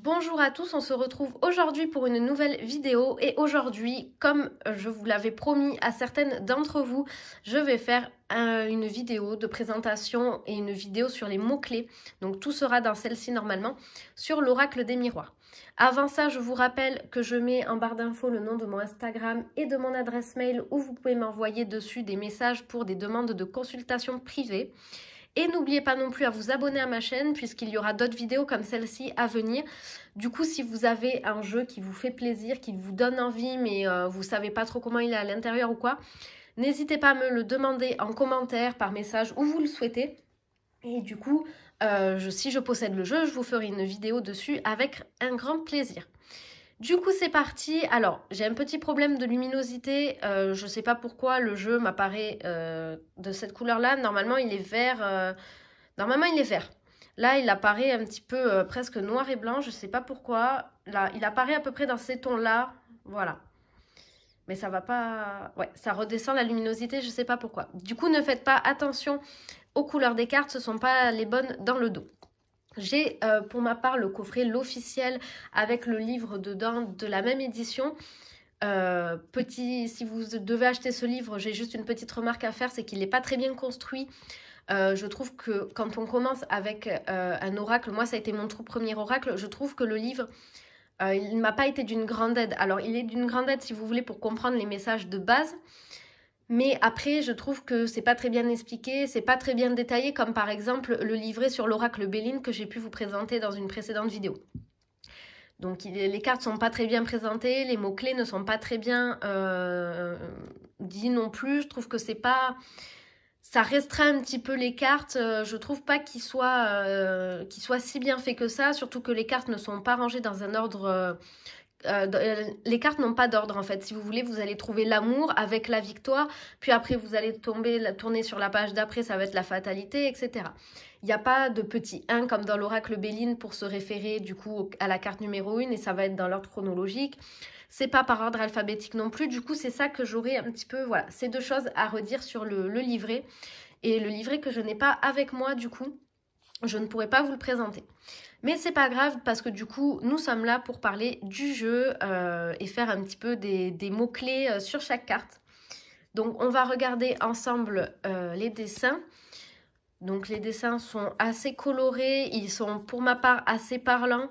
Bonjour à tous, on se retrouve aujourd'hui pour une nouvelle vidéo et aujourd'hui, comme je vous l'avais promis à certaines d'entre vous, je vais faire une vidéo de présentation et une vidéo sur les mots-clés. Donc tout sera dans celle-ci normalement, sur l'oracle des miroirs. Avant ça, je vous rappelle que je mets en barre d'infos le nom de mon Instagram et de mon adresse mail où vous pouvez m'envoyer dessus des messages pour des demandes de consultation privée. Et n'oubliez pas non plus à vous abonner à ma chaîne puisqu'il y aura d'autres vidéos comme celle-ci à venir. Du coup, si vous avez un jeu qui vous fait plaisir, qui vous donne envie, mais vous ne savez pas trop comment il est à l'intérieur ou quoi, n'hésitez pas à me le demander en commentaire, par message, où vous le souhaitez. Et du coup, si je possède le jeu, je vous ferai une vidéo dessus avec un grand plaisir. Du coup, c'est parti. Alors, j'ai un petit problème de luminosité. Je ne sais pas pourquoi le jeu m'apparaît de cette couleur-là. Normalement, il est vert. Normalement, il est vert. Là, il apparaît un petit peu presque noir et blanc. Je ne sais pas pourquoi. Là, il apparaît à peu près dans ces tons-là. Voilà. Mais ça va pas... Ouais, ça redescend la luminosité, je ne sais pas pourquoi. Du coup, ne faites pas attention aux couleurs des cartes. Ce ne sont pas les bonnes dans le dos. J'ai pour ma part le coffret l'officiel avec le livre dedans de la même édition. Si vous devez acheter ce livre, j'ai juste une petite remarque à faire, c'est qu'il n'est pas très bien construit. Je trouve que quand on commence avec un oracle, moi ça a été mon tout premier oracle, je trouve que le livre, il ne m'a pas été d'une grande aide. Alors il est d'une grande aide si vous voulez pour comprendre les messages de base, mais après, je trouve que c'est pas très bien expliqué, c'est pas très bien détaillé, comme par exemple le livret sur l'oracle Béline que j'ai pu vous présenter dans une précédente vidéo. Donc les cartes sont pas très bien présentées, les mots-clés ne sont pas très bien dits non plus. Je trouve que c'est pas... Ça restreint un petit peu les cartes. Je trouve pas qu'il soit si bien fait que ça, surtout que les cartes ne sont pas rangées dans un ordre... les cartes n'ont pas d'ordre en fait. Si vous voulez, vous allez trouver l'amour avec la victoire, puis après vous allez tourner sur la page d'après, ça va être la fatalité, etc. Il n'y a pas de petit 1 comme dans l'oracle Béline pour se référer du coup à la carte numéro 1 et ça va être dans l'ordre chronologique. C'est pas par ordre alphabétique non plus. Du coup, c'est ça que j'aurais un petit peu... Voilà, ces deux choses à redire sur le livret. Et le livret que je n'ai pas avec moi, du coup, je ne pourrais pas vous le présenter. Mais c'est pas grave parce que du coup, nous sommes là pour parler du jeu et faire un petit peu des mots-clés sur chaque carte. Donc, on va regarder ensemble les dessins. Donc, les dessins sont assez colorés. Ils sont, pour ma part, assez parlants.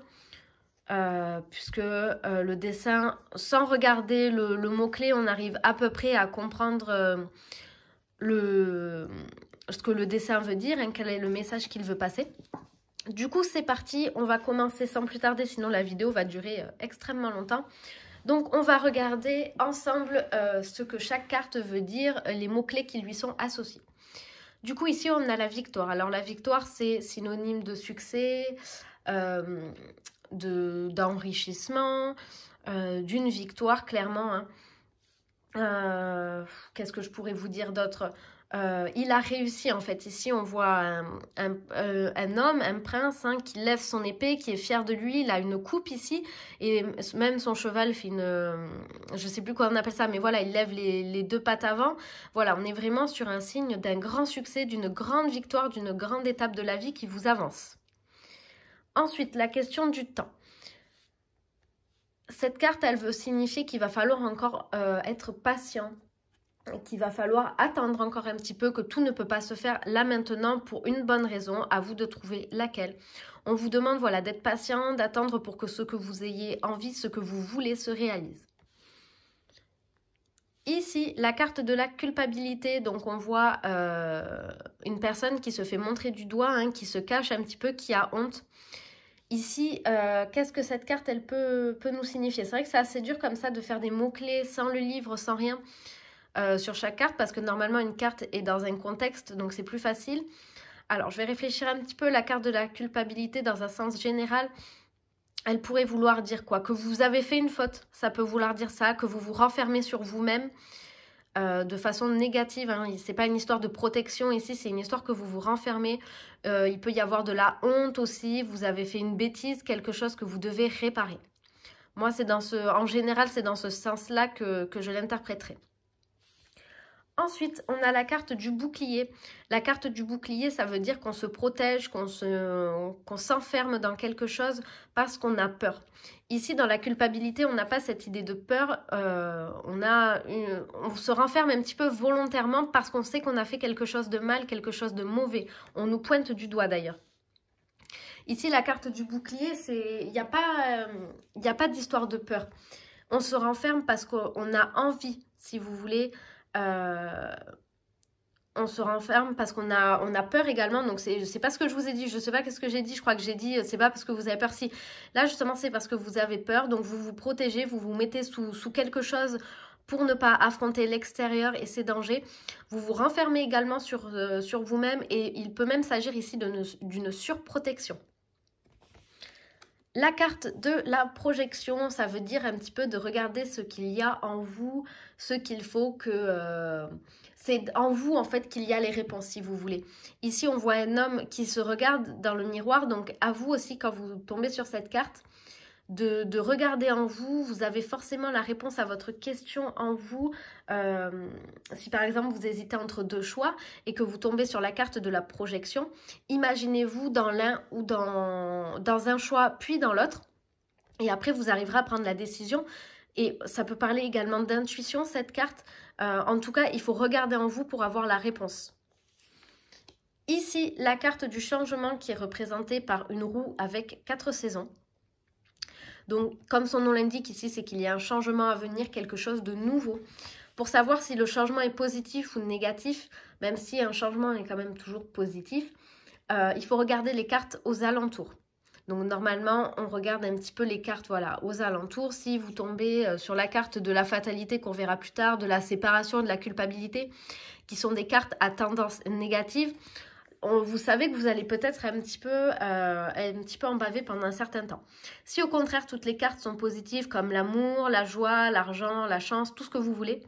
Puisque le dessin, sans regarder le mot-clé, on arrive à peu près à comprendre ce que le dessin veut dire, hein, quel est le message qu'il veut passer. Du coup, c'est parti, on va commencer sans plus tarder, sinon la vidéo va durer extrêmement longtemps. Donc, on va regarder ensemble ce que chaque carte veut dire, les mots-clés qui lui sont associés. Du coup, ici, on a la victoire. Alors, la victoire, c'est synonyme de succès, d'enrichissement, d'une victoire, clairement. Hein. Qu'est-ce que je pourrais vous dire d'autre? Il a réussi en fait. Ici on voit un homme, un prince hein, qui lève son épée, qui est fier de lui. Il a une coupe ici et même son cheval fait une... je sais plus quoi on appelle ça, mais voilà, il lève les deux pattes avant. Voilà, on est vraiment sur un signe d'un grand succès, d'une grande victoire, d'une grande étape de la vie qui vous avance. Ensuite, la question du temps. Cette carte, elle veut signifier qu'il va falloir encore être patient, qu'il va falloir attendre encore un petit peu, que tout ne peut pas se faire là maintenant pour une bonne raison, à vous de trouver laquelle. On vous demande voilà, d'être patient, d'attendre pour que ce que vous ayez envie, ce que vous voulez se réalise. Ici, la carte de la culpabilité, donc on voit une personne qui se fait montrer du doigt, hein, qui se cache un petit peu, qui a honte. Ici, qu'est-ce que cette carte, elle peut nous signifier? C'est vrai que c'est assez dur comme ça de faire des mots-clés sans le livre, sans rien. Sur chaque carte parce que normalement une carte est dans un contexte donc c'est plus facile. Alors je vais réfléchir un petit peu. La carte de la culpabilité dans un sens général, elle pourrait vouloir dire quoi? Que vous avez fait une faute, ça peut vouloir dire ça, que vous vous renfermez sur vous-même de façon négative. Hein. C'est pas une histoire de protection ici, c'est une histoire que vous vous renfermez. Il peut y avoir de la honte aussi, vous avez fait une bêtise, quelque chose que vous devez réparer. Moi, en général, c'est dans ce sens-là que je l'interpréterai. Ensuite, on a la carte du bouclier. La carte du bouclier, ça veut dire qu'on se protège, qu'on s'enferme dans quelque chose parce qu'on a peur. Ici, dans la culpabilité, on n'a pas cette idée de peur. On se renferme un petit peu volontairement parce qu'on sait qu'on a fait quelque chose de mal, quelque chose de mauvais. On nous pointe du doigt d'ailleurs. Ici, la carte du bouclier, il n'y a pas d'histoire de peur. On se renferme parce qu'on a envie, si vous voulez. On se renferme parce qu'on a peur également. Donc, c'est pas ce que je vous ai dit. Je sais pas qu'est-ce que j'ai dit. Je crois que j'ai dit, c'est pas parce que vous avez peur. Si, là, justement, c'est parce que vous avez peur. Donc, vous vous protégez, vous vous mettez sous quelque chose pour ne pas affronter l'extérieur et ses dangers. Vous vous renfermez également sur vous-même et il peut même s'agir ici d'une surprotection. La carte de la projection, ça veut dire un petit peu de regarder ce qu'il y a en vous, ce qu'il faut que... c'est en vous, en fait, qu'il y a les réponses, si vous voulez. Ici, on voit un homme qui se regarde dans le miroir, donc à vous aussi, quand vous tombez sur cette carte, de regarder en vous. Vous avez forcément la réponse à votre question en vous. Si par exemple vous hésitez entre deux choix et que vous tombez sur la carte de la projection, imaginez-vous dans l'un ou dans un choix puis dans l'autre et après vous arriverez à prendre la décision. Et ça peut parler également d'intuition, cette carte. En tout cas, il faut regarder en vous pour avoir la réponse. Ici, la carte du changement qui est représentée par une roue avec 4 saisons. Donc, comme son nom l'indique ici, c'est qu'il y a un changement à venir, quelque chose de nouveau. Pour savoir si le changement est positif ou négatif, même si un changement est quand même toujours positif, il faut regarder les cartes aux alentours. Donc, normalement, on regarde un petit peu les cartes voilà, aux alentours. Si vous tombez sur la carte de la fatalité qu'on verra plus tard, de la séparation, de la culpabilité, qui sont des cartes à tendance négative, vous savez que vous allez peut-être un petit peu en baver pendant un certain temps. Si au contraire, toutes les cartes sont positives comme l'amour, la joie, l'argent, la chance, tout ce que vous voulez,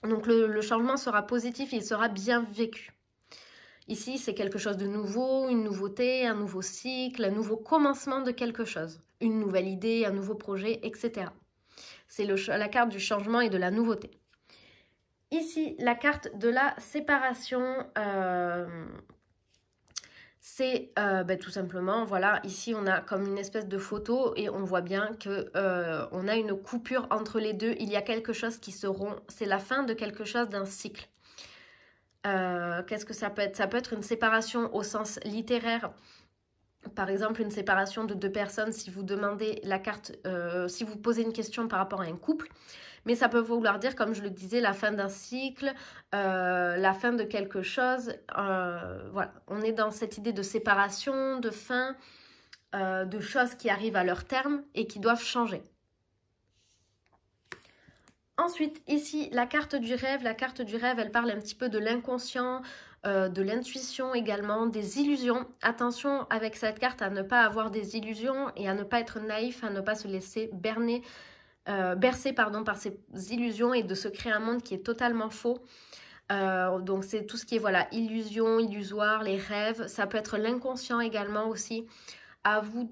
donc le changement sera positif et il sera bien vécu. Ici, c'est quelque chose de nouveau, une nouveauté, un nouveau cycle, un nouveau commencement de quelque chose, une nouvelle idée, un nouveau projet, etc. C'est la carte du changement et de la nouveauté. Ici, la carte de la séparation... c'est tout simplement, voilà, ici on a comme une espèce de photo et on voit bien que on a une coupure entre les deux. Il y a quelque chose qui se rompt, c'est la fin de quelque chose, d'un cycle. Qu'est-ce que ça peut être? Ça peut être une séparation au sens littéraire. Par exemple, une séparation de deux personnes si vous demandez la carte, si vous posez une question par rapport à un couple. Mais ça peut vouloir dire, comme je le disais, la fin d'un cycle, la fin de quelque chose. Voilà, on est dans cette idée de séparation, de fin, de choses qui arrivent à leur terme et qui doivent changer. Ensuite, ici, la carte du rêve. La carte du rêve, elle parle un petit peu de l'inconscient, de l'intuition également, des illusions. Attention avec cette carte à ne pas avoir des illusions et à ne pas être naïf, à ne pas se laisser bercer par ces illusions et de se créer un monde qui est totalement faux. Donc c'est tout ce qui est voilà, illusion, illusoire, les rêves. Ça peut être l'inconscient également aussi. À vous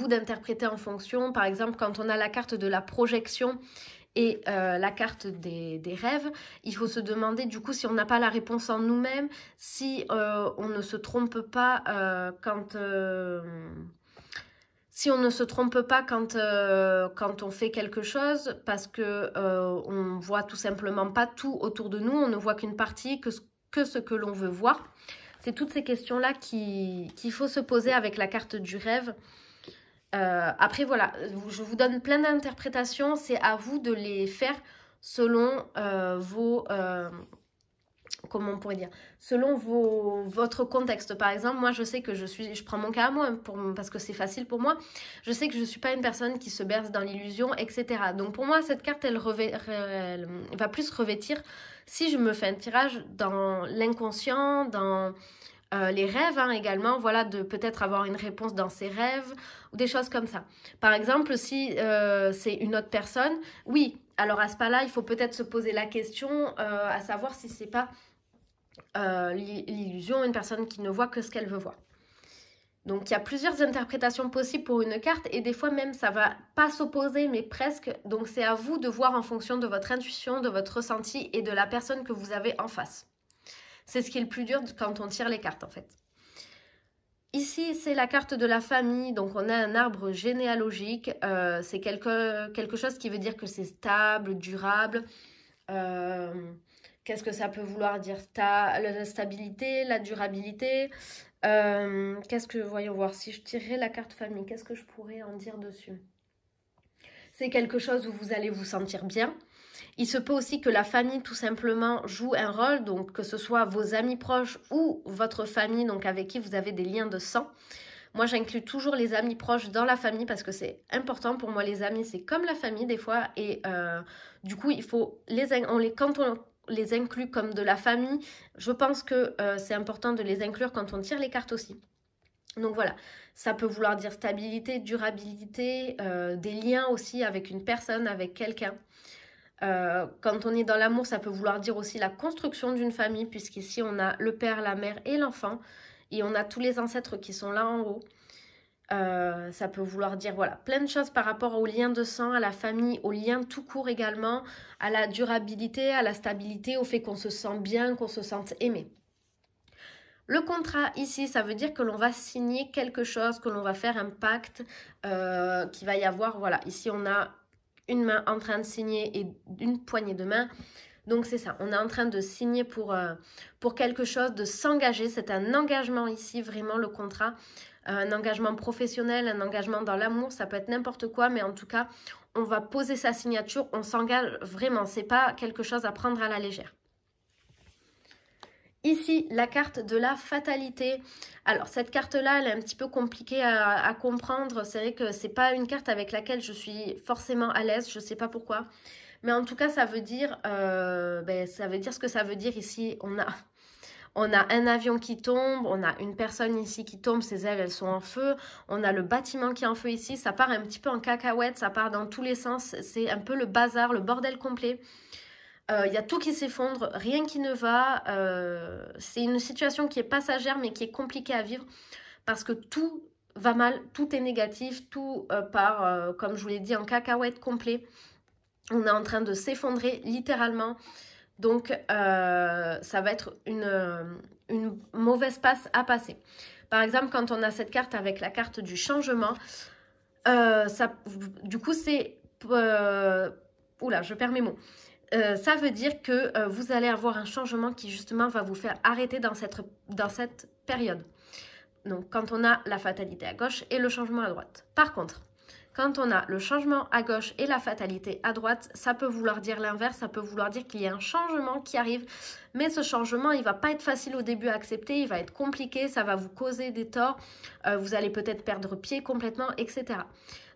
d'interpréter en fonction. Par exemple, quand on a la carte de la projection et la carte des rêves, il faut se demander du coup si on n'a pas la réponse en nous-mêmes, si on ne se trompe pas si on ne se trompe pas quand on fait quelque chose, parce que on voit tout simplement pas tout autour de nous, on ne voit qu'une partie, que ce que l'on veut voir. C'est toutes ces questions-là qu'il faut se poser avec la carte du rêve. Après voilà, je vous donne plein d'interprétations, c'est à vous de les faire selon comment on pourrait dire, selon votre contexte. Par exemple, moi je sais que je prends mon cas à moi parce que c'est facile pour moi, je sais que je ne suis pas une personne qui se berce dans l'illusion, etc. Donc pour moi cette carte elle va plus revêtir, si je me fais un tirage, dans l'inconscient, dans les rêves également, voilà, de peut-être avoir une réponse dans ses rêves ou des choses comme ça. Par exemple, si c'est une autre personne, oui, alors à ce pas-là, il faut peut-être se poser la question à savoir si c'est pas l'illusion, une personne qui ne voit que ce qu'elle veut voir. Donc il y a plusieurs interprétations possibles pour une carte et des fois même ça va pas s'opposer mais presque. Donc c'est à vous de voir en fonction de votre intuition, de votre ressenti et de la personne que vous avez en face. C'est ce qui est le plus dur quand on tire les cartes en fait. Ici, c'est la carte de la famille, donc on a un arbre généalogique. C'est quelque chose qui veut dire que c'est stable, durable. Qu'est-ce que ça peut vouloir dire? La stabilité, la durabilité. Qu'est-ce que, voyons voir, si je tirais la carte famille, qu'est-ce que je pourrais en dire dessus? C'est quelque chose où vous allez vous sentir bien. Il se peut aussi que la famille tout simplement joue un rôle, donc que ce soit vos amis proches ou votre famille, donc avec qui vous avez des liens de sang. Moi, j'inclus toujours les amis proches dans la famille parce que c'est important. Pour moi, les amis, c'est comme la famille des fois. Et du coup, il faut quand on les inclut comme de la famille, je pense que c'est important de les inclure quand on tire les cartes aussi. Donc voilà, ça peut vouloir dire stabilité, durabilité, des liens aussi avec une personne, avec quelqu'un. Quand on est dans l'amour, ça peut vouloir dire aussi la construction d'une famille, puisqu'ici on a le père, la mère et l'enfant, et on a tous les ancêtres qui sont là en haut. Ça peut vouloir dire voilà, plein de choses par rapport aux liens de sang, à la famille, aux liens tout court également, à la durabilité, à la stabilité, au fait qu'on se sent bien, qu'on se sente aimé. Le contrat ici, ça veut dire que l'on va signer quelque chose, que l'on va faire un pacte, qu'il va y avoir, voilà, ici on a une main en train de signer et une poignée de main. Donc c'est ça, on est en train de signer pour quelque chose, de s'engager. C'est un engagement ici, vraiment le contrat. Un engagement professionnel, un engagement dans l'amour, ça peut être n'importe quoi. Mais en tout cas, on va poser sa signature, on s'engage vraiment. C'est pas quelque chose à prendre à la légère. Ici, la carte de la fatalité. Alors, cette carte-là, elle est un petit peu compliquée à comprendre. C'est vrai que c'est pas une carte avec laquelle je suis forcément à l'aise. Je sais pas pourquoi. Mais en tout cas, ça veut dire, ça veut dire ce que ça veut dire ici. On a un avion qui tombe, on a une personne ici qui tombe, ses ailes, elles sont en feu. On a le bâtiment qui est en feu ici. Ça part un petit peu en cacahuète, ça part dans tous les sens. C'est un peu le bazar, le bordel complet. Il y a tout qui s'effondre, rien qui ne va. C'est une situation qui est passagère mais qui est compliquée à vivre parce que tout va mal, tout est négatif, tout part, comme je vous l'ai dit, en cacahuète complet. On est en train de s'effondrer littéralement. Donc ça va être une mauvaise passe à passer. Par exemple, quand on a cette carte avec la carte du changement, du coup c'est... oula, je perds mes mots. Ça veut dire que vous allez avoir un changement qui justement va vous faire arrêter dans cette période. Donc quand on a la fatalité à gauche et le changement à droite. Par contre, quand on a le changement à gauche et la fatalité à droite, ça peut vouloir dire l'inverse, ça peut vouloir dire qu'il y a un changement qui arrive, mais ce changement, il ne va pas être facile au début à accepter, il va être compliqué, ça va vous causer des torts, vous allez peut-être perdre pied complètement, etc.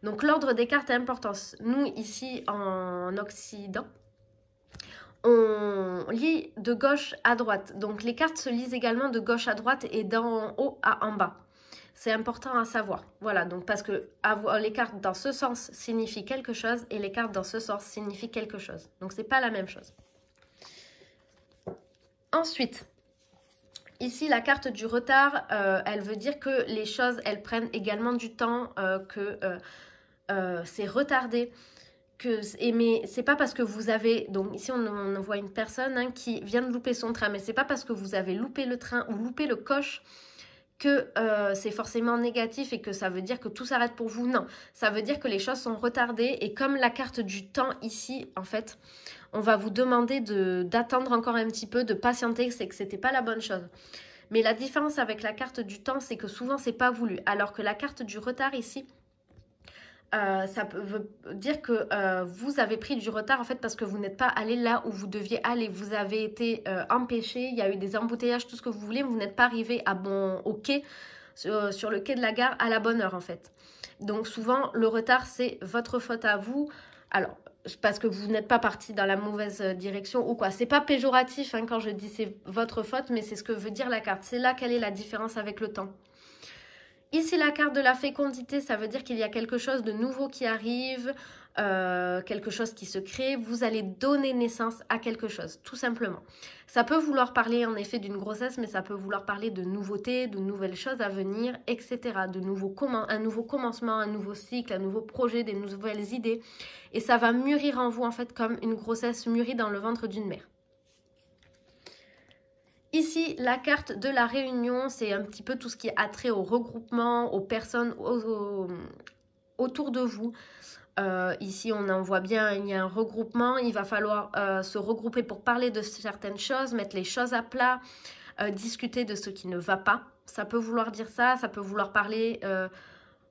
Donc l'ordre des cartes est important. Nous, ici en Occident, on lit de gauche à droite. Donc les cartes se lisent également de gauche à droite et d'en haut à en bas. C'est important à savoir. Voilà, donc parce que avoir les cartes dans ce sens signifie quelque chose et les cartes dans ce sens signifient quelque chose. Donc c'est pas la même chose. Ensuite, ici la carte du retard, elle veut dire que les choses, elles prennent également du temps, que c'est retardé. Mais c'est pas parce que vous avez, donc ici on voit une personne qui vient de louper son train, mais c'est pas parce que vous avez loupé le train ou loupé le coche que c'est forcément négatif et que ça veut dire que tout s'arrête pour vous. Non, ça veut dire que les choses sont retardées et comme la carte du temps ici, en fait, on va vous demander d'attendre encore un petit peu, de patienter, c'est que c'était pas la bonne chose. Mais la différence avec la carte du temps, c'est que souvent c'est pas voulu, alors que la carte du retard ici, ça veut dire que vous avez pris du retard en fait parce que vous n'êtes pas allé là où vous deviez aller. Vous avez été empêché, il y a eu des embouteillages, tout ce que vous voulez, vous n'êtes pas arrivé au quai, sur le quai de la gare à la bonne heure en fait. Donc souvent le retard c'est votre faute à vous. Alors parce que vous n'êtes pas parti dans la mauvaise direction ou quoi. C'est pas péjoratif quand je dis c'est votre faute, mais c'est ce que veut dire la carte. C'est là quelle est la différence avec le temps. Ici, la carte de la fécondité, ça veut dire qu'il y a quelque chose de nouveau qui arrive. quelque chose qui se crée, vous allez donner naissance à quelque chose, tout simplement. Ça peut vouloir parler en effet d'une grossesse, mais ça peut vouloir parler de nouveautés, de nouvelles choses à venir, etc. Un nouveau commencement, un nouveau cycle, un nouveau projet, des nouvelles idées. Et ça va mûrir en vous en fait comme une grossesse mûrit dans le ventre d'une mère. Ici, la carte de la réunion, c'est un petit peu tout ce qui a trait au regroupement, aux personnes autour de vous. Ici, on en voit bien, il y a un regroupement. Il va falloir se regrouper pour parler de certaines choses, mettre les choses à plat, discuter de ce qui ne va pas. Ça peut vouloir dire ça, ça peut vouloir parler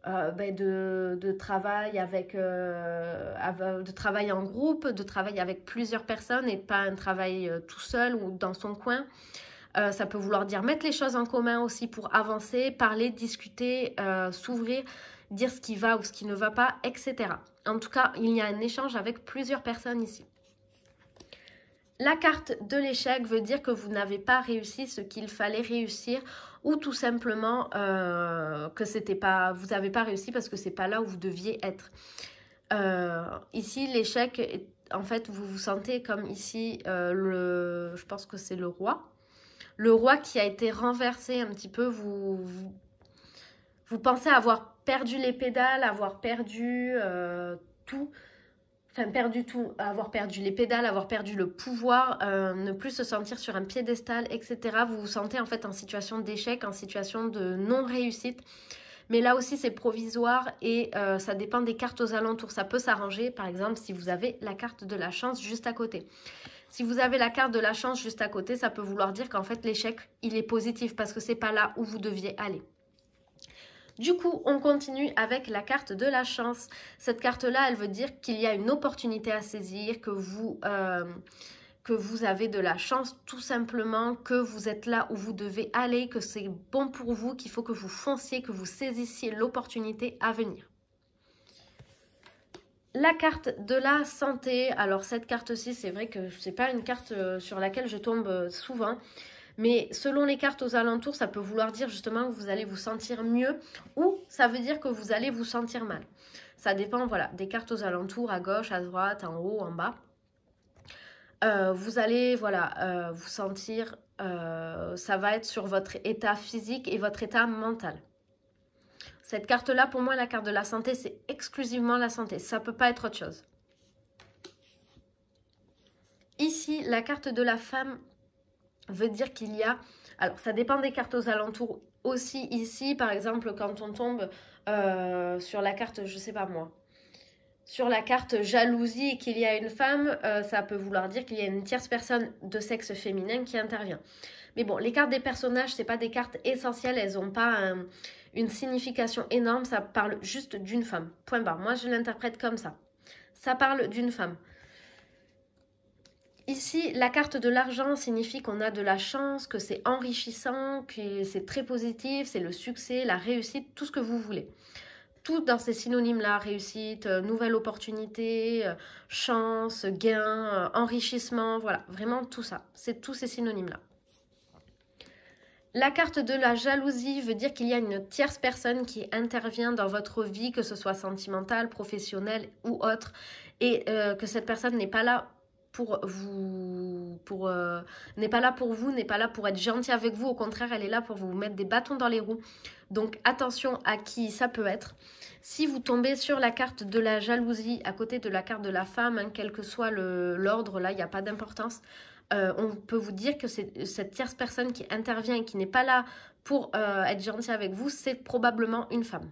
de travail de travail en groupe, de travail avec plusieurs personnes et pas un travail tout seul ou dans son coin. Ça peut vouloir dire mettre les choses en commun aussi pour avancer, parler, discuter, s'ouvrir, dire ce qui va ou ce qui ne va pas, etc. En tout cas, il y a un échange avec plusieurs personnes ici. La carte de l'échec veut dire que vous n'avez pas réussi ce qu'il fallait réussir ou tout simplement que vous n'avez pas réussi parce que c'est pas là où vous deviez être. Ici, l'échec, en fait, vous vous sentez comme ici, je pense que c'est le roi. Le roi qui a été renversé un petit peu, vous pensez avoir perdu les pédales, avoir perdu tout. Enfin, perdu tout, avoir perdu les pédales, avoir perdu le pouvoir, ne plus se sentir sur un piédestal, etc. Vous vous sentez en fait en situation d'échec, en situation de non-réussite. Mais là aussi, c'est provisoire et ça dépend des cartes aux alentours. Ça peut s'arranger, par exemple, si vous avez la carte de la chance juste à côté. Si vous avez la carte de la chance juste à côté, ça peut vouloir dire qu'en fait, l'échec, il est positif parce que c'est pas là où vous deviez aller. Du coup, on continue avec la carte de la chance. Cette carte-là, elle veut dire qu'il y a une opportunité à saisir, que vous avez de la chance tout simplement, que vous êtes là où vous devez aller, que c'est bon pour vous, qu'il faut que vous fonciez, que vous saisissiez l'opportunité à venir. La carte de la santé, alors cette carte-ci, c'est vrai que c'est pas une carte sur laquelle je tombe souvent, mais selon les cartes aux alentours, ça peut vouloir dire justement que vous allez vous sentir mieux ou ça veut dire que vous allez vous sentir mal. Ça dépend, voilà, des cartes aux alentours, à gauche, à droite, en haut, en bas. Vous allez, voilà, vous sentir, ça va être sur votre état physique et votre état mental. Cette carte-là, pour moi, la carte de la santé, c'est exclusivement la santé. Ça ne peut pas être autre chose. Ici, la carte de la femme veut dire qu'il y a... Alors, ça dépend des cartes aux alentours. Aussi ici, par exemple, quand on tombe sur la carte, je ne sais pas moi, sur la carte jalousie et qu'il y a une femme, ça peut vouloir dire qu'il y a une tierce personne de sexe féminin qui intervient. Mais bon, les cartes des personnages, ce n'est pas des cartes essentielles. Elles n'ont pas une signification énorme. Ça parle juste d'une femme. Point barre. Moi, je l'interprète comme ça. Ça parle d'une femme. Ici, la carte de l'argent signifie qu'on a de la chance, que c'est enrichissant, que c'est très positif, c'est le succès, la réussite, tout ce que vous voulez. Tout dans ces synonymes-là, réussite, nouvelle opportunité, chance, gain, enrichissement, voilà, vraiment tout ça. C'est tous ces synonymes-là. La carte de la jalousie veut dire qu'il y a une tierce personne qui intervient dans votre vie, que ce soit sentimentale, professionnelle ou autre, et que cette personne n'est pas là pour vous, n'est pas là pour être gentille avec vous. Au contraire, elle est là pour vous mettre des bâtons dans les roues. Donc attention à qui ça peut être. Si vous tombez sur la carte de la jalousie à côté de la carte de la femme, hein, quel que soit l'ordre, là, il n'y a pas d'importance. On peut vous dire que c'est cette tierce personne qui intervient et qui n'est pas là pour être gentille avec vous, c'est probablement une femme.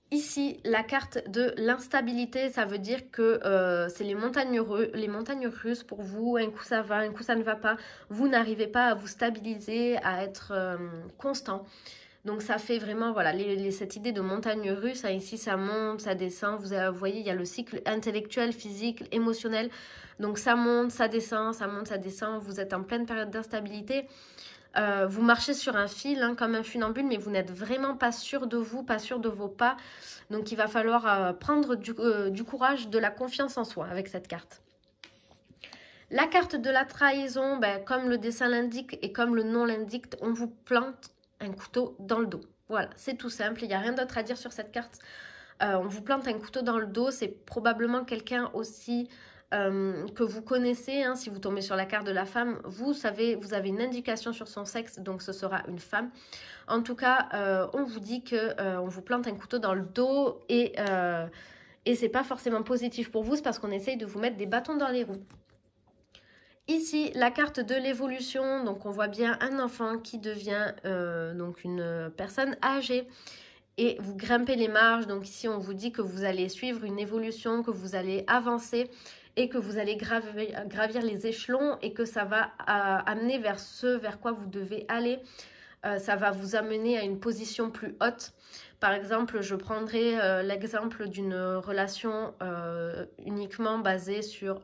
Ici, la carte de l'instabilité, ça veut dire que c'est les montagnes russes pour vous. Un coup ça va, un coup ça ne va pas. Vous n'arrivez pas à vous stabiliser, à être constant. Donc ça fait vraiment, voilà, cette idée de montagne russe, hein, ici ça monte, ça descend, vous voyez, il y a le cycle intellectuel, physique, émotionnel, donc ça monte, ça descend, ça monte, ça descend, vous êtes en pleine période d'instabilité, vous marchez sur un fil, hein, comme un funambule, mais vous n'êtes vraiment pas sûr de vous, pas sûr de vos pas, donc il va falloir prendre du courage, de la confiance en soi avec cette carte. La carte de la trahison, ben, comme le dessin l'indique et comme le nom l'indique, on vous plante un couteau dans le dos. Voilà, c'est tout simple, il n'y a rien d'autre à dire sur cette carte. On vous plante un couteau dans le dos, c'est probablement quelqu'un aussi que vous connaissez, hein, si vous tombez sur la carte de la femme, vous savez, vous avez une indication sur son sexe, donc ce sera une femme. En tout cas, on vous dit que on vous plante un couteau dans le dos et c'est pas forcément positif pour vous, c'est parce qu'on essaye de vous mettre des bâtons dans les roues. Ici, la carte de l'évolution, donc on voit bien un enfant qui devient donc une personne âgée et vous grimpez les marches. Donc ici, on vous dit que vous allez suivre une évolution, que vous allez avancer et que vous allez gravir les échelons et que ça va amener vers ce vers quoi vous devez aller. Ça va vous amener à une position plus haute. Par exemple, je prendrai l'exemple d'une relation uniquement basée sur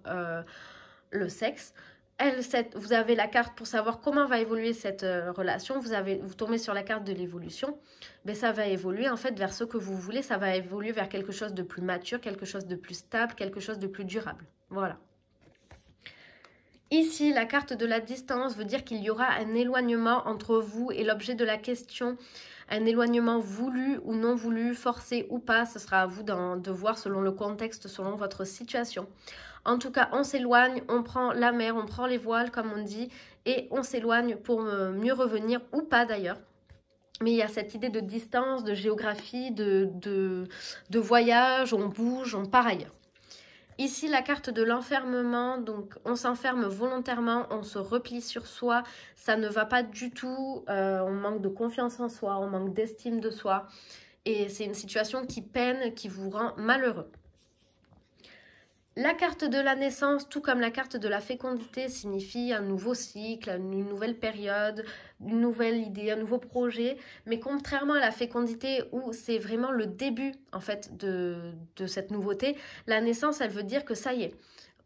le sexe. Vous avez la carte pour savoir comment va évoluer cette relation. Vous tombez sur la carte de l'évolution. Mais ça va évoluer en fait vers ce que vous voulez. Ça va évoluer vers quelque chose de plus mature, quelque chose de plus stable, quelque chose de plus durable. Voilà. Ici, la carte de la distance veut dire qu'il y aura un éloignement entre vous et l'objet de la question. Un éloignement voulu ou non voulu, forcé ou pas. Ce sera à vous de voir selon le contexte, selon votre situation. En tout cas, on s'éloigne, on prend la mer, on prend les voiles comme on dit et on s'éloigne pour mieux revenir ou pas d'ailleurs. Mais il y a cette idée de distance, de géographie, de voyage, on bouge, on part ailleurs. Ici, la carte de l'enfermement, donc on s'enferme volontairement, on se replie sur soi, ça ne va pas du tout, on manque de confiance en soi, on manque d'estime de soi et c'est une situation qui peine, qui vous rend malheureux. La carte de la naissance, tout comme la carte de la fécondité, signifie un nouveau cycle, une nouvelle période, une nouvelle idée, un nouveau projet. Mais contrairement à la fécondité où c'est vraiment le début en fait de cette nouveauté, la naissance, elle veut dire que ça y est.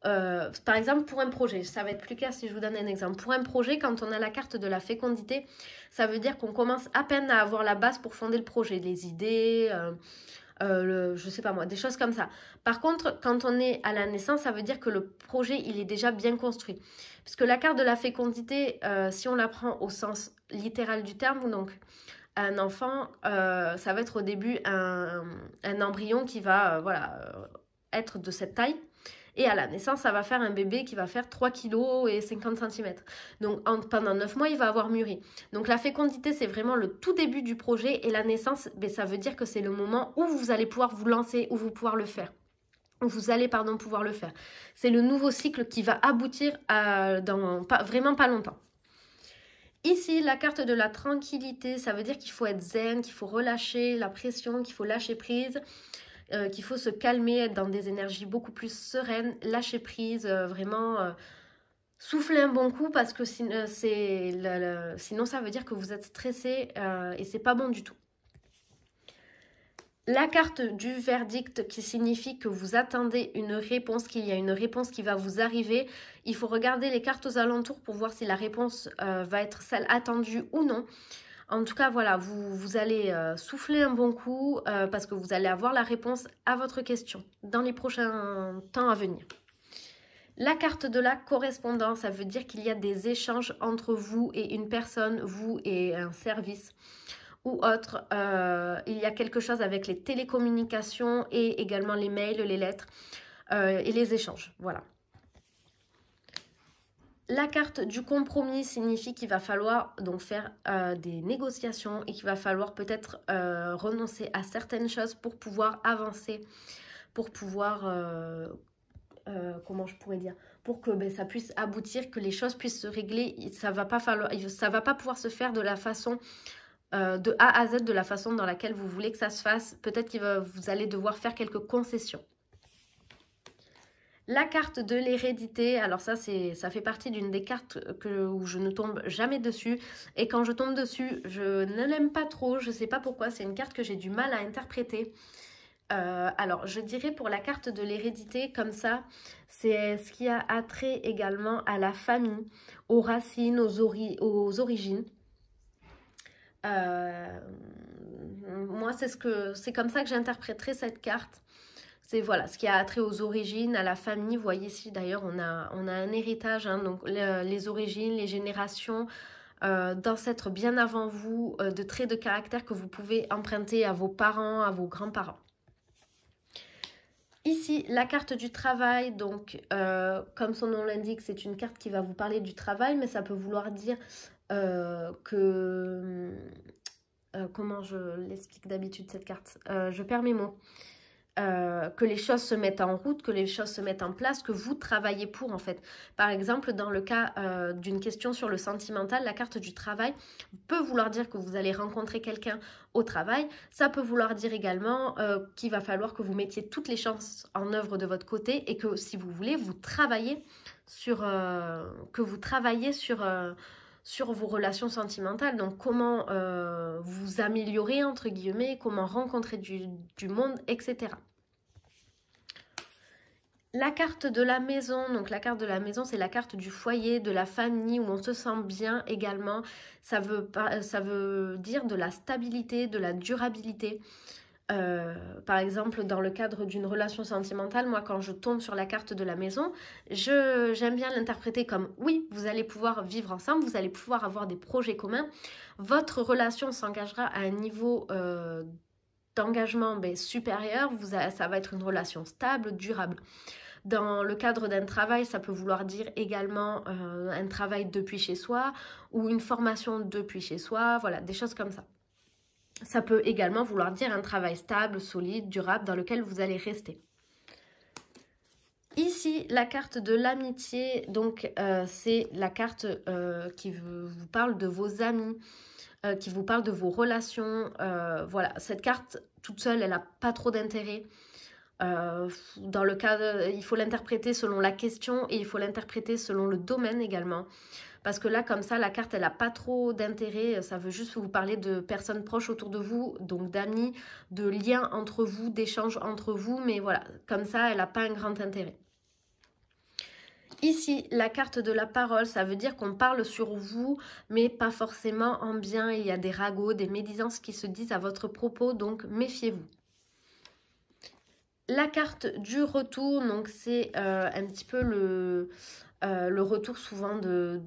Par exemple, pour un projet, ça va être plus clair si je vous donne un exemple. Pour un projet, quand on a la carte de la fécondité, ça veut dire qu'on commence à peine à avoir la base pour fonder le projet, les idées... je sais pas moi, des choses comme ça. Par contre, quand on est à la naissance, ça veut dire que le projet, il est déjà bien construit. Puisque la carte de la fécondité, si on la prend au sens littéral du terme, donc un enfant, ça va être au début un embryon qui va être de cette taille. Et à la naissance, ça va faire un bébé qui va faire 3 kg et 50 cm. Donc pendant 9 mois, il va avoir mûri. Donc la fécondité, c'est vraiment le tout début du projet. Et la naissance, ça veut dire que c'est le moment où vous allez pouvoir vous lancer, où vous pouvoir le faire. Où vous allez pouvoir le faire. C'est le nouveau cycle qui va aboutir dans vraiment pas longtemps. Ici, la carte de la tranquillité, ça veut dire qu'il faut être zen, qu'il faut relâcher la pression, qu'il faut lâcher prise. Qu'il faut se calmer, être dans des énergies beaucoup plus sereines, lâcher prise, vraiment souffler un bon coup parce que sinon ça veut dire que vous êtes stressé et c'est pas bon du tout. La carte du verdict qui signifie que vous attendez une réponse, qu'il y a une réponse qui va vous arriver. Il faut regarder les cartes aux alentours pour voir si la réponse va être celle attendue ou non. En tout cas, voilà, vous allez souffler un bon coup parce que vous allez avoir la réponse à votre question dans les prochains temps à venir. La carte de la correspondance, ça veut dire qu'il y a des échanges entre vous et une personne, vous et un service ou autre. Il y a quelque chose avec les télécommunications et également les mails, les lettres et les échanges. Voilà. La carte du compromis signifie qu'il va falloir donc faire des négociations et qu'il va falloir peut-être renoncer à certaines choses pour pouvoir avancer, pour pouvoir, comment je pourrais dire, pour que ça puisse aboutir, que les choses puissent se régler. Ça va pas pouvoir se faire de la façon de A à Z, de la façon dans laquelle vous voulez que ça se fasse. Peut-être que vous allez devoir faire quelques concessions. La carte de l'hérédité, alors ça fait partie d'une des cartes où je ne tombe jamais dessus. Et quand je tombe dessus, je ne l'aime pas trop, je ne sais pas pourquoi, c'est une carte que j'ai du mal à interpréter. Alors, je dirais pour la carte de l'hérédité, comme ça, c'est ce qui a attrait également à la famille, aux racines, aux origines. Moi, c'est comme ça que j'interpréterais cette carte. C'est voilà, ce qui a trait aux origines, à la famille. Vous voyez ici d'ailleurs, on a un héritage, hein, donc les origines, les générations, d'ancêtres bien avant vous, de traits de caractère que vous pouvez emprunter à vos parents, à vos grands-parents. Ici, la carte du travail, donc comme son nom l'indique, c'est une carte qui va vous parler du travail, mais ça peut vouloir dire que... comment je l'explique d'habitude cette carte? Je perds mes mots. Que les choses se mettent en route, que les choses se mettent en place, que vous travaillez pour en fait. Par exemple, dans le cas d'une question sur le sentimental, la carte du travail peut vouloir dire que vous allez rencontrer quelqu'un au travail. Ça peut vouloir dire également qu'il va falloir que vous mettiez toutes les chances en œuvre de votre côté et que si vous voulez, vous travaillez sur, sur vos relations sentimentales. Donc comment vous améliorer entre guillemets, comment rencontrer du monde, etc. La carte de la maison, donc la carte de la maison, c'est la carte du foyer, de la famille, où on se sent bien également. Ça veut dire de la stabilité, de la durabilité. Par exemple, dans le cadre d'une relation sentimentale, moi, quand je tombe sur la carte de la maison, j'aime bien l'interpréter comme oui, vous allez pouvoir vivre ensemble, vous allez pouvoir avoir des projets communs. Votre relation s'engagera à un niveau d'engagement supérieur, ça va être une relation stable, durable. Dans le cadre d'un travail, ça peut vouloir dire également un travail depuis chez soi ou une formation depuis chez soi, voilà, des choses comme ça. Ça peut également vouloir dire un travail stable, solide, durable dans lequel vous allez rester. Ici, la carte de l'amitié, donc c'est la carte qui vous parle de vos amis, qui vous parle de vos relations. Voilà, cette carte toute seule, elle n'a pas trop d'intérêt. Dans le cas, il faut l'interpréter selon la question et il faut l'interpréter selon le domaine également. Parce que là, comme ça, la carte, elle n'a pas trop d'intérêt. Ça veut juste vous parler de personnes proches autour de vous, donc d'amis, de liens entre vous, d'échanges entre vous. Mais voilà, comme ça, elle n'a pas un grand intérêt. Ici, la carte de la parole, ça veut dire qu'on parle sur vous, mais pas forcément en bien. Il y a des ragots, des médisances qui se disent à votre propos, donc méfiez-vous. La carte du retour, donc c'est un petit peu le retour souvent de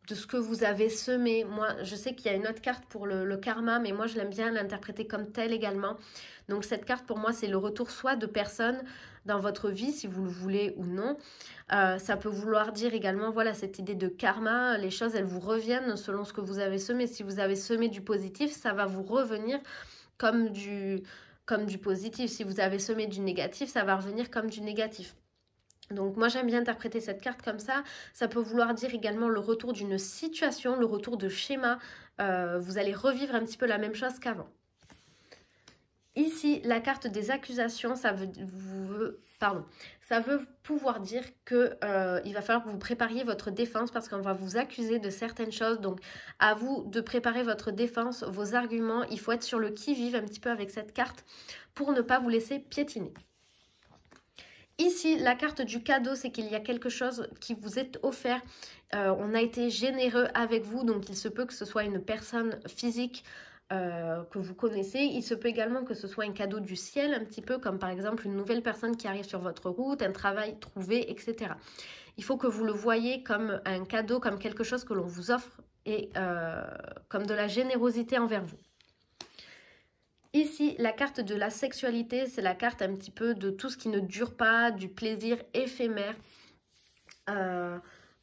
ce que vous avez semé. Moi, je sais qu'il y a une autre carte pour le karma, mais moi, je l'aime bien l'interpréter comme tel également. Donc, cette carte, pour moi, c'est le retour soit de personnes dans votre vie, si vous le voulez ou non. Ça peut vouloir dire également, voilà, cette idée de karma, les choses, elles vous reviennent selon ce que vous avez semé. Si vous avez semé du positif, ça va vous revenir comme du positif. Si vous avez semé du négatif, ça va revenir comme du négatif. Donc moi j'aime bien interpréter cette carte comme ça. Ça peut vouloir dire également le retour d'une situation, le retour de schéma. Vous allez revivre un petit peu la même chose qu'avant. Ici, la carte des accusations, ça veut pouvoir dire que il va falloir que vous prépariez votre défense parce qu'on va vous accuser de certaines choses. Donc, à vous de préparer votre défense, vos arguments. Il faut être sur le qui-vive un petit peu avec cette carte pour ne pas vous laisser piétiner. Ici, la carte du cadeau, c'est qu'il y a quelque chose qui vous est offert. On a été généreux avec vous, donc il se peut que ce soit une personne physique que vous connaissez. Il se peut également que ce soit un cadeau du ciel, un petit peu comme par exemple une nouvelle personne qui arrive sur votre route, un travail trouvé, etc. Il faut que vous le voyez comme un cadeau, comme quelque chose que l'on vous offre et comme de la générosité envers vous. Ici, la carte de la sexualité, c'est la carte un petit peu de tout ce qui ne dure pas, du plaisir éphémère.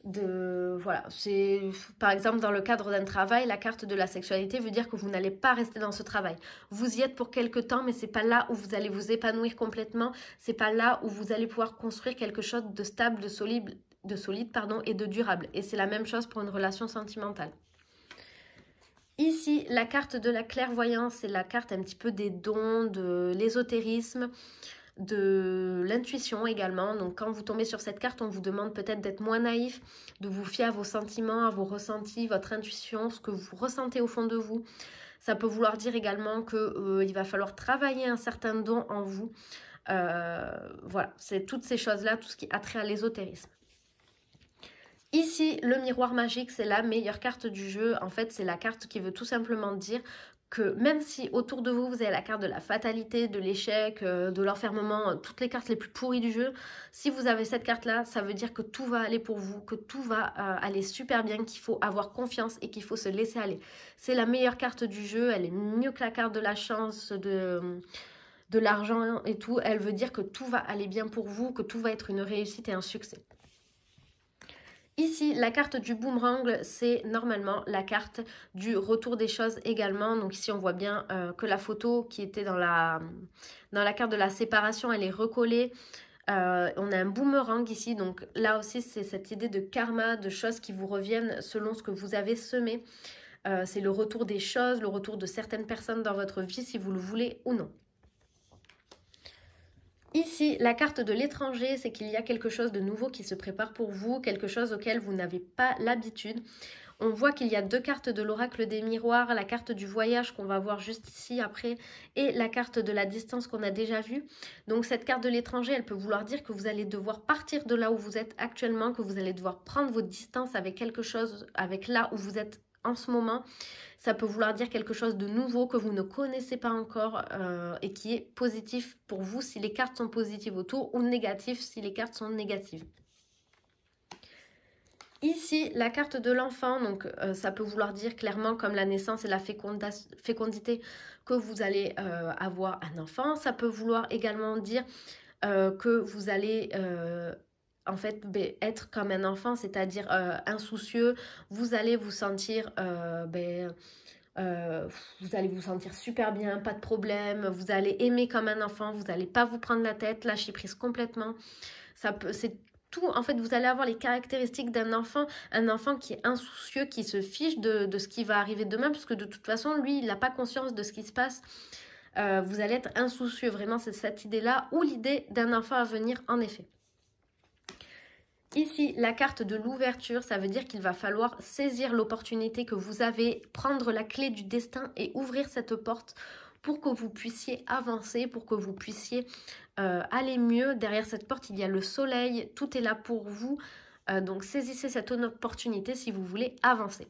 Voilà, c'est par exemple dans le cadre d'un travail, la carte de la sexualité veut dire que vous n'allez pas rester dans ce travail. Vous y êtes pour quelque temps, mais c'est pas là où vous allez vous épanouir complètement. C'est pas là où vous allez pouvoir construire quelque chose de stable, de solide, et de durable. Et c'est la même chose pour une relation sentimentale. Ici, la carte de la clairvoyance, c'est la carte un petit peu des dons, de l'ésotérisme, de l'intuition également. Donc quand vous tombez sur cette carte, on vous demande peut-être d'être moins naïf, de vous fier à vos sentiments, à vos ressentis, votre intuition, ce que vous ressentez au fond de vous. Ça peut vouloir dire également qu'il va falloir travailler un certain don en vous. Voilà, c'est toutes ces choses-là, tout ce qui a trait à l'ésotérisme. Ici, le miroir magique, c'est la meilleure carte du jeu. En fait, c'est la carte qui veut tout simplement dire que même si autour de vous, vous avez la carte de la fatalité, de l'échec, de l'enfermement, toutes les cartes les plus pourries du jeu, si vous avez cette carte-là, ça veut dire que tout va aller pour vous, que tout va aller super bien, qu'il faut avoir confiance et qu'il faut se laisser aller. C'est la meilleure carte du jeu, elle est mieux que la carte de la chance, de l'argent et tout. Elle veut dire que tout va aller bien pour vous, que tout va être une réussite et un succès. Ici, la carte du boomerang, c'est normalement la carte du retour des choses également. Donc ici, on voit bien que la photo qui était dans la carte de la séparation, elle est recollée. On a un boomerang ici, donc là aussi, c'est cette idée de karma, de choses qui vous reviennent selon ce que vous avez semé. C'est le retour des choses, le retour de certaines personnes dans votre vie, si vous le voulez ou non. Ici, la carte de l'étranger, c'est qu'il y a quelque chose de nouveau qui se prépare pour vous, quelque chose auquel vous n'avez pas l'habitude. On voit qu'il y a deux cartes de l'oracle des miroirs, la carte du voyage qu'on va voir juste ici après et la carte de la distance qu'on a déjà vue. Donc cette carte de l'étranger, elle peut vouloir dire que vous allez devoir partir de là où vous êtes actuellement, que vous allez devoir prendre votre distance avec quelque chose, avec là où vous êtes en ce moment. Ça peut vouloir dire quelque chose de nouveau que vous ne connaissez pas encore et qui est positif pour vous si les cartes sont positives autour ou négatif si les cartes sont négatives. Ici, la carte de l'enfant, donc ça peut vouloir dire clairement comme la naissance et la fécondité que vous allez avoir un enfant. Ça peut vouloir également dire que vous allez en fait être comme un enfant, c'est-à-dire insoucieux. Vous allez vous sentir vous allez vous sentir super bien, pas de problème, vous allez aimer comme un enfant, vous n'allez pas vous prendre la tête, lâcher prise complètement. C'est tout, en fait, vous allez avoir les caractéristiques d'un enfant, un enfant qui est insoucieux, qui se fiche de ce qui va arriver demain, parce que de toute façon, lui, il n'a pas conscience de ce qui se passe. Vous allez être insoucieux, vraiment, c'est cette idée-là, ou l'idée d'un enfant à venir, en effet. Ici, la carte de l'ouverture, ça veut dire qu'il va falloir saisir l'opportunité que vous avez, prendre la clé du destin et ouvrir cette porte pour que vous puissiez avancer, pour que vous puissiez aller mieux. Derrière cette porte, il y a le soleil, tout est là pour vous. Donc saisissez cette opportunité si vous voulez avancer.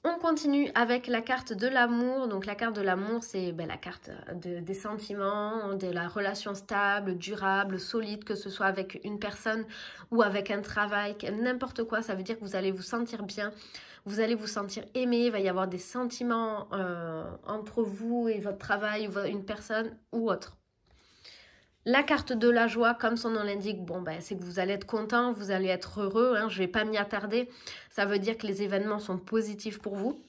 On continue avec la carte de l'amour. Donc la carte de l'amour, c'est la carte des sentiments, de la relation stable, durable, solide, que ce soit avec une personne ou avec un travail, n'importe quoi. Ça veut dire que vous allez vous sentir bien, vous allez vous sentir aimé, il va y avoir des sentiments entre vous et votre travail, ou une personne ou autre. La carte de la joie, comme son nom l'indique, c'est que vous allez être content, vous allez être heureux. Je ne vais pas m'y attarder. Ça veut dire que les événements sont positifs pour vous.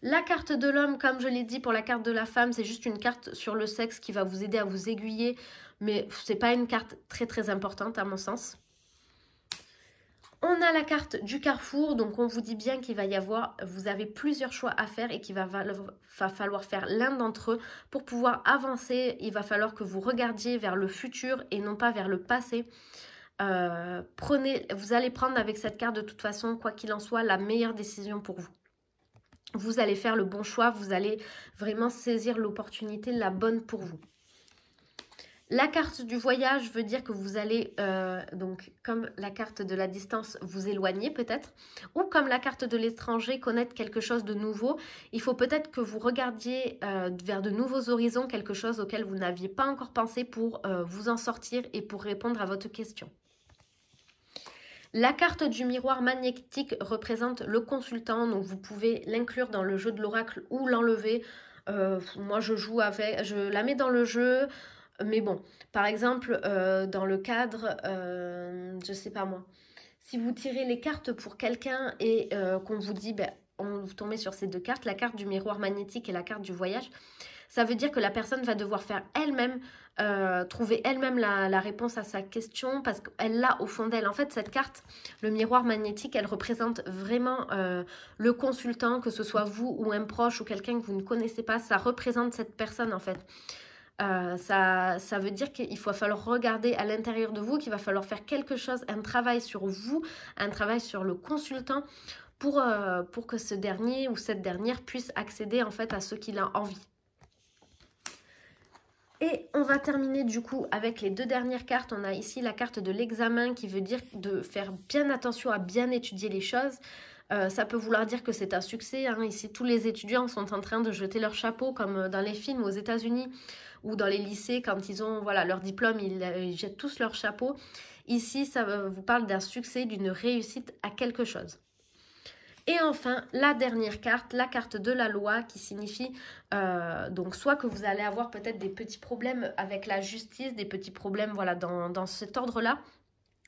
La carte de l'homme, comme je l'ai dit pour la carte de la femme, c'est juste une carte sur le sexe qui va vous aider à vous aiguiller. Mais ce n'est pas une carte très très importante à mon sens. On a la carte du carrefour, donc on vous dit bien qu'il va y avoir, vous avez plusieurs choix à faire et qu'il va falloir faire l'un d'entre eux pour pouvoir avancer. Il va falloir que vous regardiez vers le futur et non pas vers le passé. Vous allez prendre avec cette carte de toute façon, quoi qu'il en soit, la meilleure décision pour vous. Vous allez faire le bon choix, vous allez vraiment saisir l'opportunité la bonne pour vous. La carte du voyage veut dire que vous allez, donc comme la carte de la distance, vous éloigner peut-être, ou comme la carte de l'étranger, connaître quelque chose de nouveau. Il faut peut-être que vous regardiez vers de nouveaux horizons, quelque chose auquel vous n'aviez pas encore pensé pour vous en sortir et pour répondre à votre question. La carte du miroir magnétique représente le consultant, donc vous pouvez l'inclure dans le jeu de l'oracle ou l'enlever. Moi je la mets dans le jeu. Mais bon, par exemple, dans le cadre, je sais pas moi, si vous tirez les cartes pour quelqu'un et qu'on vous dit, vous tombez sur ces deux cartes, la carte du miroir magnétique et la carte du voyage, ça veut dire que la personne va devoir faire elle-même, trouver elle-même la réponse à sa question parce qu'elle l'a au fond d'elle. En fait, cette carte, le miroir magnétique, elle représente vraiment le consultant, que ce soit vous ou un proche ou quelqu'un que vous ne connaissez pas, ça représente cette personne en fait. Ça veut dire qu'il va falloir regarder à l'intérieur de vous, qu'il va falloir faire quelque chose, un travail sur vous, un travail sur le consultant pour que ce dernier ou cette dernière puisse accéder en fait à ce qu'il a envie. Et on va terminer du coup avec les deux dernières cartes. On a ici la carte de l'examen qui veut dire de faire bien attention à bien étudier les choses. Ça peut vouloir dire que c'est un succès. Ici, tous les étudiants sont en train de jeter leur chapeau comme dans les films aux États-Unis ou dans les lycées quand ils ont leur diplôme, ils jettent tous leur chapeau. Ici, ça vous parle d'un succès, d'une réussite à quelque chose. Et enfin, la dernière carte, la carte de la loi qui signifie donc soit que vous allez avoir peut-être des petits problèmes avec la justice, des petits problèmes voilà, dans cet ordre-là,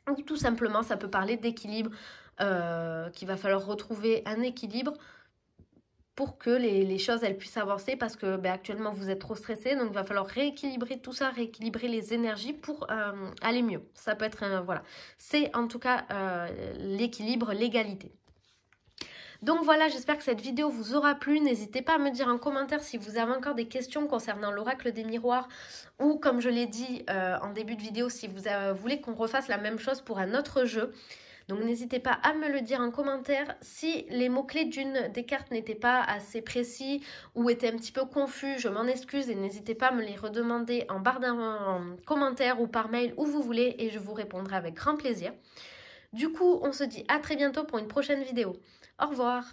ou tout simplement ça peut parler d'équilibre, qu'il va falloir retrouver un équilibre pour que les choses elles puissent avancer parce que actuellement vous êtes trop stressé, donc il va falloir rééquilibrer tout ça, rééquilibrer les énergies pour aller mieux. Ça peut être voilà, c'est en tout cas l'équilibre, l'égalité. Donc voilà, j'espère que cette vidéo vous aura plu. N'hésitez pas à me dire en commentaire si vous avez encore des questions concernant l'oracle des miroirs ou comme je l'ai dit en début de vidéo, si vous voulez qu'on refasse la même chose pour un autre jeu. Donc n'hésitez pas à me le dire en commentaire. Si les mots-clés d'une des cartes n'étaient pas assez précis ou étaient un petit peu confus, je m'en excuse et n'hésitez pas à me les redemander en barre d'un commentaire ou par mail où vous voulez et je vous répondrai avec grand plaisir. Du coup, on se dit à très bientôt pour une prochaine vidéo. Au revoir!